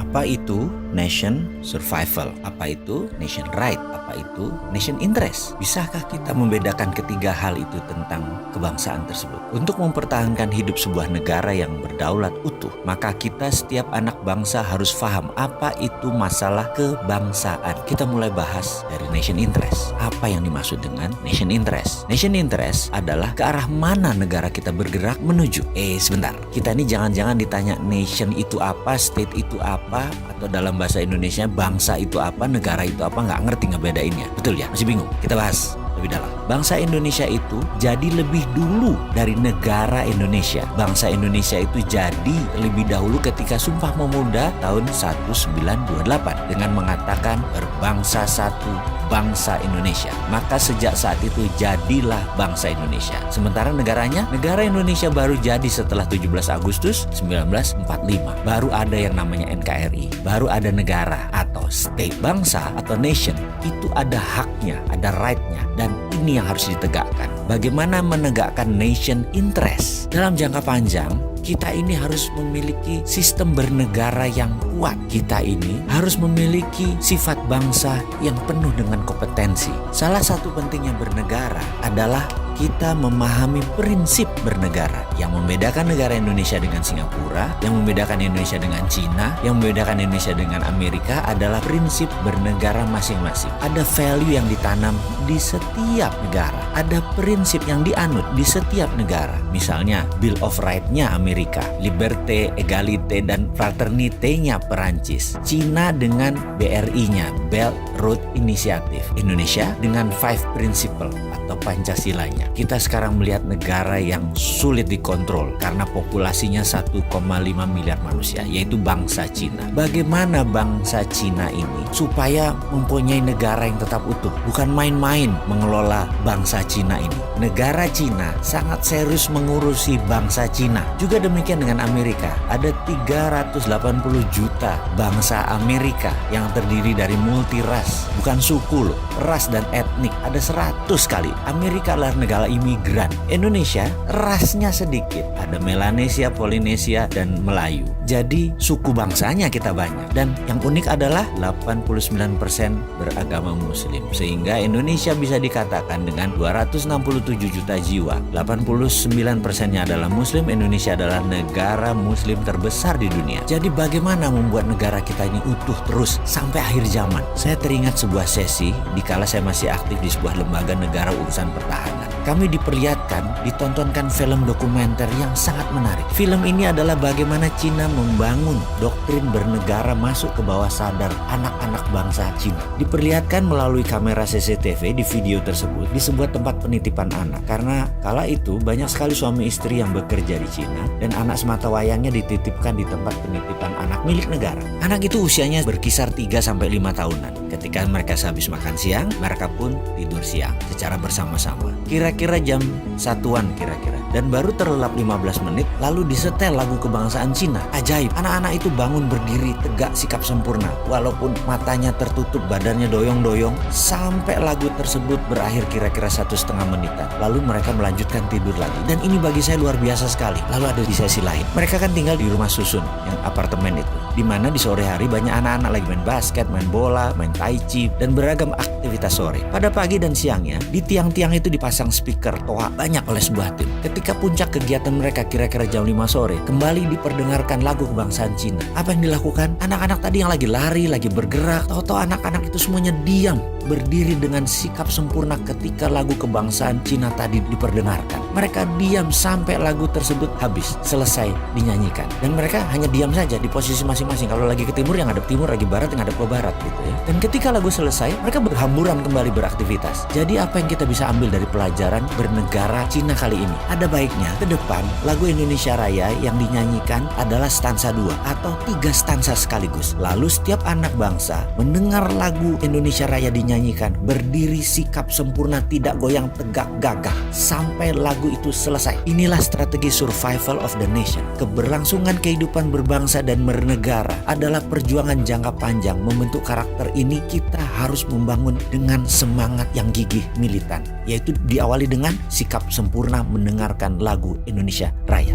Apa itu nation survival? Apa itu nation right? Apa itu nation interest? Bisakah kita membedakan ketiga hal itu tentang kebangsaan tersebut? Untuk mempertahankan hidup sebuah negara yang berdaulat utuh, maka kita setiap anak bangsa harus paham apa itu masalah kebangsaan. Kita mulai bahas dari nation interest. Apa yang dimaksud dengan nation interest? Nation interest adalah ke arah mana negara kita bergerak menuju. Sebentar, kita ini jangan-jangan ditanya nation itu apa, state itu apa, atau dalam bahasa Indonesia bangsa itu apa, negara itu apa, nggak ngerti ngebedainnya. Betul ya? Masih bingung? Kita bahas lebih dalam. Bangsa Indonesia itu jadi lebih dulu dari negara Indonesia. Bangsa Indonesia itu jadi lebih dahulu ketika Sumpah Pemuda tahun 1928 dengan mengatakan berbangsa satu, bangsa Indonesia. Maka sejak saat itu jadilah bangsa Indonesia. Sementara negaranya, negara Indonesia baru jadi setelah 17 Agustus 1945. Baru ada yang namanya NKRI, baru ada negara atau state. Bangsa atau nation itu ada haknya, ada right-nya, dan ini yang harus ditegakkan. Bagaimana menegakkan nation interest? Dalam jangka panjang, kita ini harus memiliki sistem bernegara yang kuat. Kita ini harus memiliki sifat bangsa yang penuh dengan kompetensi. Salah satu pentingnya bernegara adalah kita memahami prinsip bernegara. Yang membedakan negara Indonesia dengan Singapura, yang membedakan Indonesia dengan Cina, yang membedakan Indonesia dengan Amerika adalah prinsip bernegara masing-masing. Ada value yang ditanam di setiap negara. Ada prinsip yang dianut di setiap negara. Misalnya Bill of Rights-nya Amerika, Liberté, Égalité, dan Fraternité-nya Perancis. Cina dengan BRI-nya, Belt Road Initiative. Indonesia dengan Five Principle atau Pancasilanya. Kita sekarang melihat negara yang sulit dikontrol karena populasinya 1,5 miliar manusia, yaitu bangsa Cina. Bagaimana bangsa Cina ini supaya mempunyai negara yang tetap utuh? Bukan main-main mengelola bangsa Cina ini. Negara Cina sangat serius mengurusi bangsa Cina. Juga demikian dengan Amerika. Ada 380 juta bangsa Amerika yang terdiri dari multiras, bukan suku loh, ras dan etnik. Ada 100 kali. Amerika adalah negara imigran. Indonesia rasnya sedikit. Ada Melanesia, Polinesia, dan Melayu. Jadi suku bangsanya kita banyak. Dan yang unik adalah 89% beragama Muslim. Sehingga Indonesia bisa dikatakan dengan 267 juta jiwa, 89%-nya adalah Muslim. Indonesia adalah negara Muslim terbesar di dunia. Jadi bagaimana membuat negara kita ini utuh terus sampai akhir zaman? Saya teringat sebuah sesi dikala saya masih aktif di sebuah lembaga negara urusan pertahanan. Kami diperlihatkan, ditontonkan film dokumenter yang sangat menarik. Film ini adalah bagaimana Cina membangun doktrin bernegara masuk ke bawah sadar anak-anak bangsa Cina. Diperlihatkan melalui kamera CCTV di video tersebut di sebuah tempat penitipan anak. Karena kala itu banyak sekali suami istri yang bekerja di Cina dan anak sematawayangnya dititipkan di tempat penitipan anak milik negara. Anak itu usianya berkisar 3-5 tahunan. Ketika mereka sehabis makan siang, mereka pun tidur siang secara bersama-sama. Kira-kira jam 1-an kira-kira. Dan baru terlelap 15 menit lalu disetel lagu kebangsaan Cina. Ajaib, anak-anak itu bangun berdiri tegak sikap sempurna. Walaupun matanya tertutup, badannya doyong-doyong. Sampai lagu tersebut berakhir kira-kira 1,5 menitan. Lalu mereka melanjutkan tidur lagi. Dan ini bagi saya luar biasa sekali. Lalu ada di sesi lain. Mereka kan tinggal di rumah susun, yang apartemen itu. Dimana di sore hari banyak anak-anak lagi main basket, main bola, main tai chi, dan beragam aktivitas sore. Pada pagi dan siangnya, di tiang-tiang itu dipasang speaker toa banyak oleh sebuah tim. Ketika puncak kegiatan mereka kira-kira jam 5 sore, kembali diperdengarkan lagu kebangsaan Cina. Apa yang dilakukan? Anak-anak tadi yang lagi lari, lagi bergerak, tahu-tahu anak-anak itu semuanya diam, berdiri dengan sikap sempurna ketika lagu kebangsaan Cina tadi diperdengarkan. Mereka diam sampai lagu tersebut habis, selesai dinyanyikan. Dan mereka hanya diam saja di posisi masing-masing. Kalau lagi ke timur, yang ngadep timur, lagi barat, yang ngadep ke barat gitu ya. Dan ketika lagu selesai, mereka berhamburan kembali beraktivitas. Jadi apa yang kita bisa ambil dari pelajaran bernegara Cina kali ini? Ada baiknya ke depan lagu Indonesia Raya yang dinyanyikan adalah stansa 2 atau 3 stansa sekaligus. Lalu setiap anak bangsa mendengar lagu Indonesia Raya dinyanyikan, berdiri sikap sempurna, tidak goyang, tegak gagah sampai lagu itu selesai. Inilah strategi survival of the nation. Keberlangsungan kehidupan berbangsa dan bernegara adalah perjuangan jangka panjang. Membentuk karakter ini kita harus membangun dengan semangat yang gigih militan, yaitu diawali dengan sikap sempurna mendengarkan lagu Indonesia Raya.